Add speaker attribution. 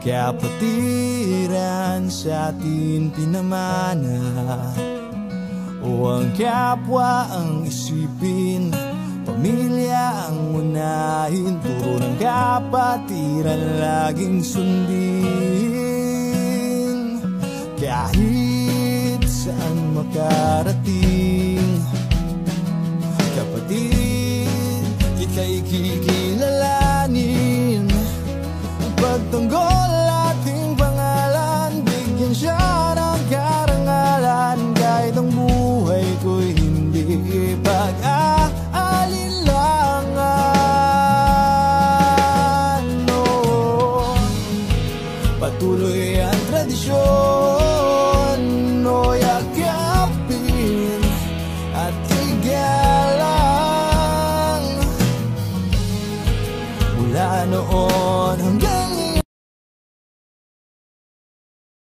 Speaker 1: kapatiran sa atin pinamana, o ang kapwa ang isipin, pamilya ang unahin, turo ng kapatiran laging sundin. Kahit saan makarating, kapatid, ika'y kikilalanin. Pagtanggol ating pangalan, bigyan siya ng karangalan. Kahit ang buhay ko'y hindi pag-aalinlangan, no. Patuloy